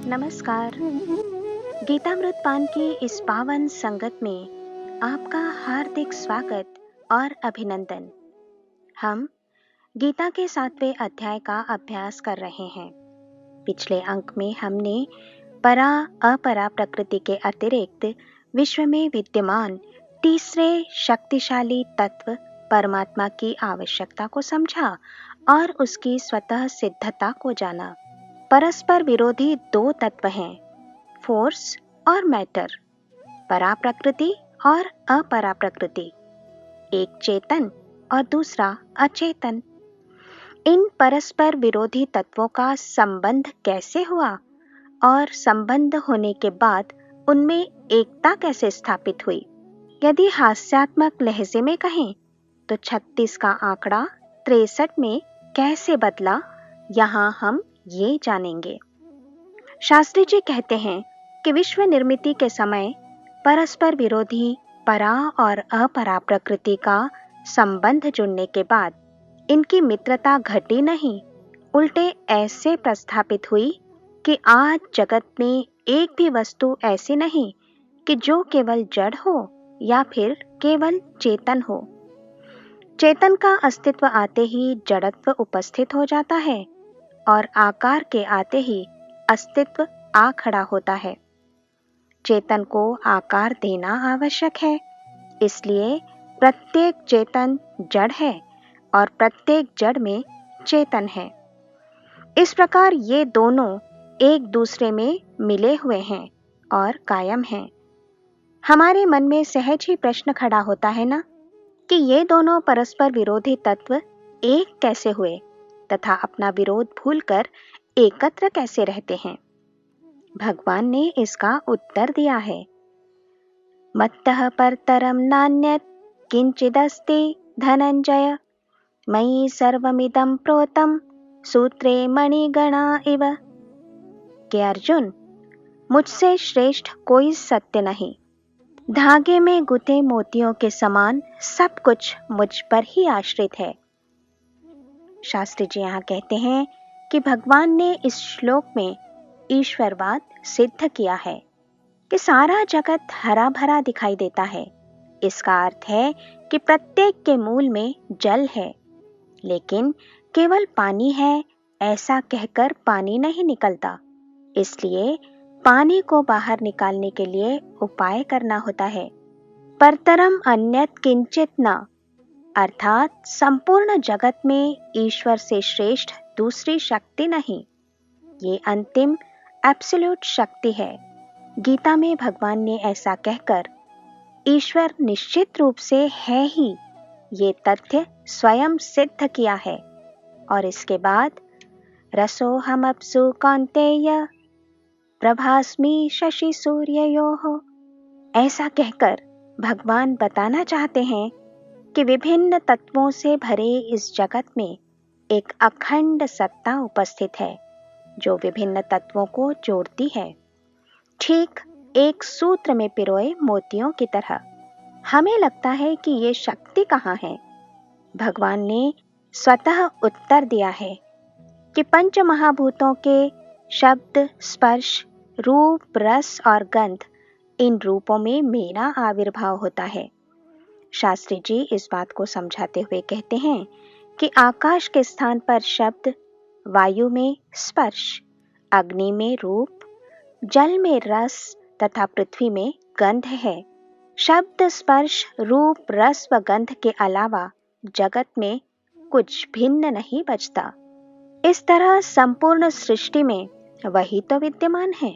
नमस्कार। गीतामृत पान की इस पावन संगत में आपका हार्दिक स्वागत और अभिनंदन। हम गीता के 7वें अध्याय का अभ्यास कर रहे हैं। पिछले अंक में हमने परा अपरा प्रकृति के अतिरिक्त विश्व में विद्यमान तीसरे शक्तिशाली तत्व परमात्मा की आवश्यकता को समझा और उसकी स्वतः सिद्धता को जाना। परस्पर विरोधी दो तत्व हैं, फोर्स और मैटर, परा प्रकृति और अपरा प्रकृति, एक चेतन और दूसरा अचेतन। इन परस्पर विरोधी तत्वों का संबंध कैसे हुआ और संबंध होने के बाद उनमें एकता कैसे स्थापित हुई? यदि हास्यात्मक लहजे में कहें तो 36 का आंकड़ा 63 में कैसे बदला, यहाँ हम ये जानेंगे। शास्त्री जी कहते हैं कि विश्व निर्मिति के समय परस्पर विरोधी परा और अपरा प्रकृति का संबंध जुड़ने के बाद इनकी मित्रता घटी नहीं, उल्टे ऐसे प्रस्थापित हुई कि आज जगत में एक भी वस्तु ऐसी नहीं कि जो केवल जड़ हो या फिर केवल चेतन हो। चेतन का अस्तित्व आते ही जड़त्व उपस्थित हो जाता है और आकार के आते ही अस्तित्व आ खड़ा होता है। चेतन को आकार देना आवश्यक है, इसलिए प्रत्येक चेतन जड़ है और प्रत्येक जड़ में चेतन है। इस प्रकार ये दोनों एक दूसरे में मिले हुए हैं और कायम हैं। हमारे मन में सहज ही प्रश्न खड़ा होता है ना कि ये दोनों परस्पर विरोधी तत्व एक कैसे हुए तथा अपना विरोध भूलकर एकत्र कैसे रहते हैं? भगवान ने इसका उत्तर दिया है। मत्तः परतरम नान्यत् किंचिदस्ति धनंजय, मयि सर्वमिदं प्रोतं सूत्रे मणिगणा इव। कि अर्जुन, मुझसे श्रेष्ठ कोई सत्य नहीं, धागे में गुथे मोतियों के समान सब कुछ मुझ पर ही आश्रित है। शास्त्री जी यहाँ कहते हैं कि भगवान ने इस श्लोक में ईश्वरवाद सिद्ध किया है कि सारा जगत हरा भरा दिखाई देता है। इसका अर्थ है कि प्रत्येक के मूल में जल है, लेकिन केवल पानी है ऐसा कहकर पानी नहीं निकलता। इसलिए पानी को बाहर निकालने के लिए उपाय करना होता है। परतरम अन्यत् किंचित न, अर्थात संपूर्ण जगत में ईश्वर से श्रेष्ठ दूसरी शक्ति नहीं। ये अंतिम एब्सोल्यूट शक्ति है। गीता में भगवान ने ऐसा कहकर ईश्वर निश्चित रूप से है ही, ये तथ्य स्वयं सिद्ध किया है। और इसके बाद रसोऽहमप्सु कौन्तेय प्रभास्मि शशि सूर्ययोः, ऐसा कहकर भगवान बताना चाहते हैं कि विभिन्न तत्वों से भरे इस जगत में एक अखंड सत्ता उपस्थित है जो विभिन्न तत्वों को जोड़ती है, ठीक एक सूत्र में पिरोए मोतियों की तरह। हमें लगता है कि ये शक्ति कहाँ है? भगवान ने स्वतः उत्तर दिया है कि पंच महाभूतों के शब्द, स्पर्श, रूप, रस और गंध, इन रूपों में मेरा आविर्भाव होता है। शास्त्री जी इस बात को समझाते हुए कहते हैं कि आकाश के स्थान पर शब्द, वायु में स्पर्श, अग्नि में रूप, जल में रस तथा पृथ्वी में गंध है। शब्द, स्पर्श, रूप, रस व गंध के अलावा जगत में कुछ भिन्न नहीं बचता। इस तरह संपूर्ण सृष्टि में वही तो विद्यमान है।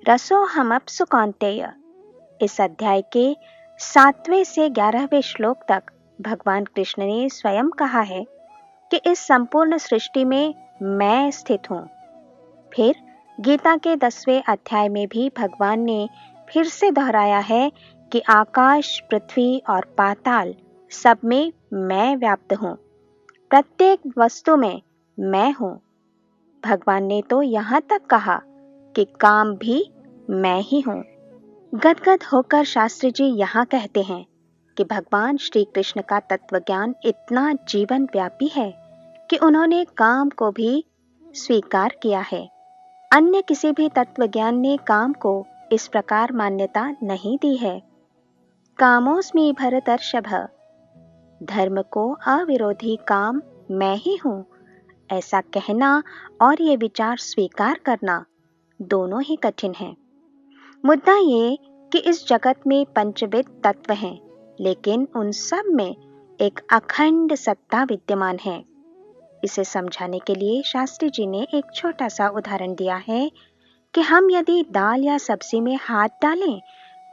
रसोऽहमप्सु कौन्तेय, इस अध्याय के 7वें से 11वें श्लोक तक भगवान कृष्ण ने स्वयं कहा है कि इस संपूर्ण सृष्टि में मैं स्थित हूँ। फिर गीता के 10वें अध्याय में भी भगवान ने फिर से दोहराया है कि आकाश, पृथ्वी और पाताल सब में मैं व्याप्त हूँ, प्रत्येक वस्तु में मैं हूँ। भगवान ने तो यहाँ तक कहा कि काम भी मैं ही हूँ। गदगद होकर शास्त्री जी यहाँ कहते हैं कि भगवान श्री कृष्ण का तत्वज्ञान इतना जीवन व्यापी है कि उन्होंने काम को भी स्वीकार किया है। अन्य किसी भी तत्वज्ञान ने काम को इस प्रकार मान्यता नहीं दी है। कामोऽस्मि भरतर्षभ, धर्म को अविरोधी काम मैं ही हूँ, ऐसा कहना और ये विचार स्वीकार करना दोनों ही कठिन है। मुद्दा ये कि इस जगत में पंचविध तत्व हैं, लेकिन उन सब में एक अखंड सत्ता विद्यमान है। इसे समझाने के लिए शास्त्री जी ने एक छोटा सा उदाहरण दिया है कि हम यदि दाल या सब्जी में हाथ डालें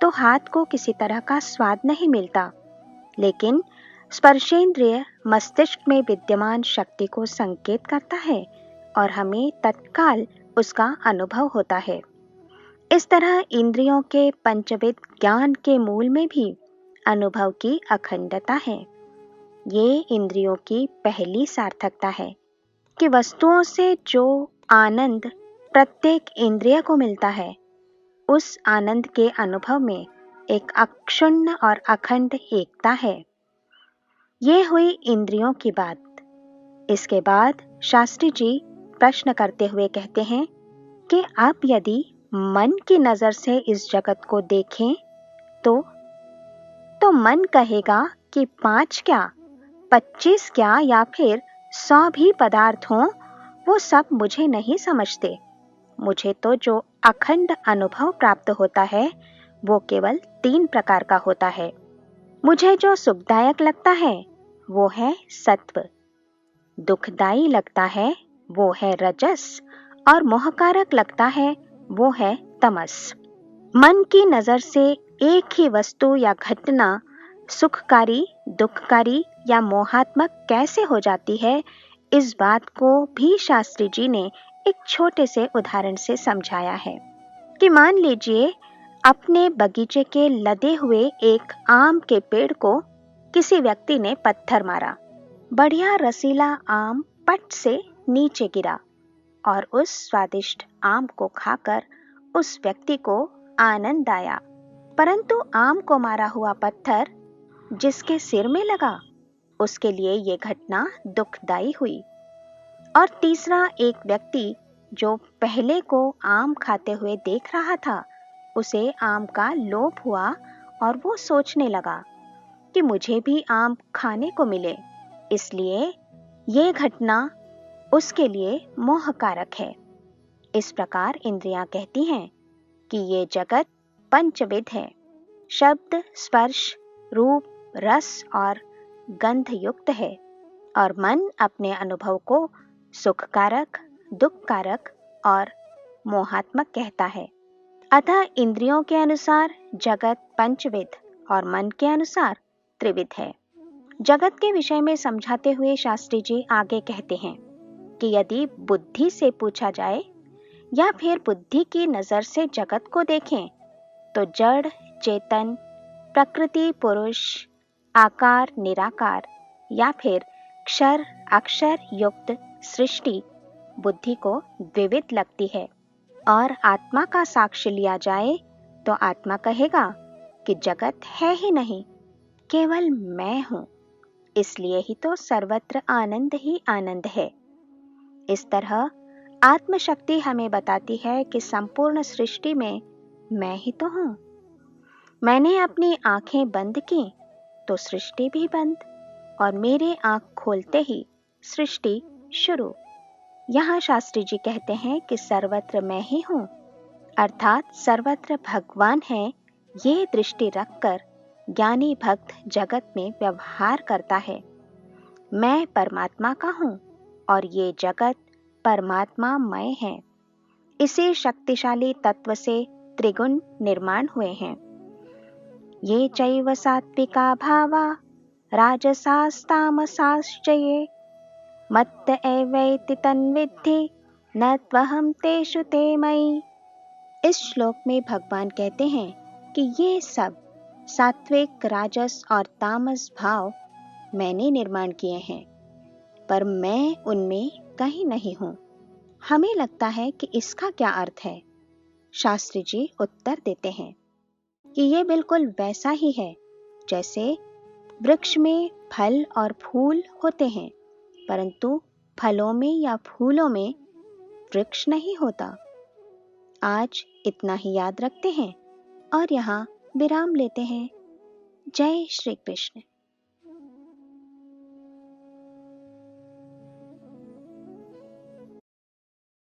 तो हाथ को किसी तरह का स्वाद नहीं मिलता, लेकिन स्पर्शेंद्रिय मस्तिष्क में विद्यमान शक्ति को संकेत करता है और हमें तत्काल उसका अनुभव होता है। इस तरह इंद्रियों के पंचविध ज्ञान के मूल में भी अनुभव की अखंडता है। ये इंद्रियों की पहली सार्थकता है कि वस्तुओं से जो आनंद प्रत्येक इंद्रिय को मिलता है, उस आनंद के अनुभव में एक अक्षुण्ण और अखंड एकता है। ये हुई इंद्रियों की बात। इसके बाद शास्त्री जी प्रश्न करते हुए कहते हैं कि अब यदि मन की नजर से इस जगत को देखें तो मन कहेगा कि 5 क्या, 25 क्या या फिर 100 भी पदार्थ हों, वो सब मुझे नहीं समझते। मुझे तो जो अखंड अनुभव प्राप्त होता है वो केवल 3 प्रकार का होता है। मुझे जो सुखदायक लगता है वो है सत्व, दुखदायी लगता है वो है रजस और मोहकारक लगता है वो है तमस। मन की नजर से एक ही वस्तु या घटना सुखकारी, दुखकारी या मोहात्मक कैसे हो जाती है, इस बात को भी शास्त्री जी ने एक छोटे से उदाहरण से समझाया है कि मान लीजिए अपने बगीचे के लदे हुए एक आम के पेड़ को किसी व्यक्ति ने पत्थर मारा। बढ़िया रसीला आम पट से नीचे गिरा और उस स्वादिष्ट आम को खाकर उस व्यक्ति को आनंद आया, परंतु आम को मारा हुआ पत्थर जिसके सिर में लगा, उसके लिए ये घटना दुखदायी हुई। और तीसरा एक व्यक्ति जो पहले को आम खाते हुए देख रहा था, उसे आम का लोभ हुआ और वो सोचने लगा कि मुझे भी आम खाने को मिले, इसलिए ये घटना उसके लिए मोहकारक है। इस प्रकार इंद्रियां कहती हैं कि ये जगत पंचविध है, शब्द, स्पर्श, रूप, रस और गंध युक्त है, और मन अपने अनुभव को सुखकारक, दुखकारक और मोहात्मक कहता है। अतः इंद्रियों के अनुसार जगत पंचविध और मन के अनुसार त्रिविध है। जगत के विषय में समझाते हुए शास्त्री जी आगे कहते हैं कि यदि बुद्धि से पूछा जाए या फिर बुद्धि की नजर से जगत को देखें तो जड़, चेतन, प्रकृति, पुरुष, आकार, निराकार या फिर क्षर, अक्षर युक्त सृष्टि बुद्धि को द्विविध लगती है। और आत्मा का साक्ष्य लिया जाए तो आत्मा कहेगा कि जगत है ही नहीं, केवल मैं हूं, इसलिए ही तो सर्वत्र आनंद ही आनंद है। इस तरह आत्मशक्ति हमें बताती है कि संपूर्ण सृष्टि में मैं ही तो हूं। मैंने अपनी आंखें बंद की तो सृष्टि भी बंद, और मेरे आंख खोलते ही सृष्टि शुरू। यहाँ शास्त्री जी कहते हैं कि सर्वत्र मैं ही हूँ, अर्थात सर्वत्र भगवान है, ये दृष्टि रखकर ज्ञानी भक्त जगत में व्यवहार करता है। मैं परमात्मा का हूँ और ये जगत परमात्मामय है। इसी शक्तिशाली तत्व से त्रिगुण निर्माण हुए हैं। ये चैव सात्विका भावा राजसास्तामसाश्च ये मत्त एवैति तन्विद्धि न त्वहं तेषु ते मयि। इस श्लोक में भगवान कहते हैं कि ये सब सात्विक, राजस और तामस भाव मैंने निर्माण किए हैं, पर मैं उनमें कहीं नहीं हूँ। हमें लगता है कि इसका क्या अर्थ है? शास्त्री जी उत्तर देते हैं कि ये बिल्कुल वैसा ही है जैसे वृक्ष में फल और फूल होते हैं, परंतु फलों में या फूलों में वृक्ष नहीं होता। आज इतना ही याद रखते हैं और यहाँ विराम लेते हैं। जय श्री कृष्ण।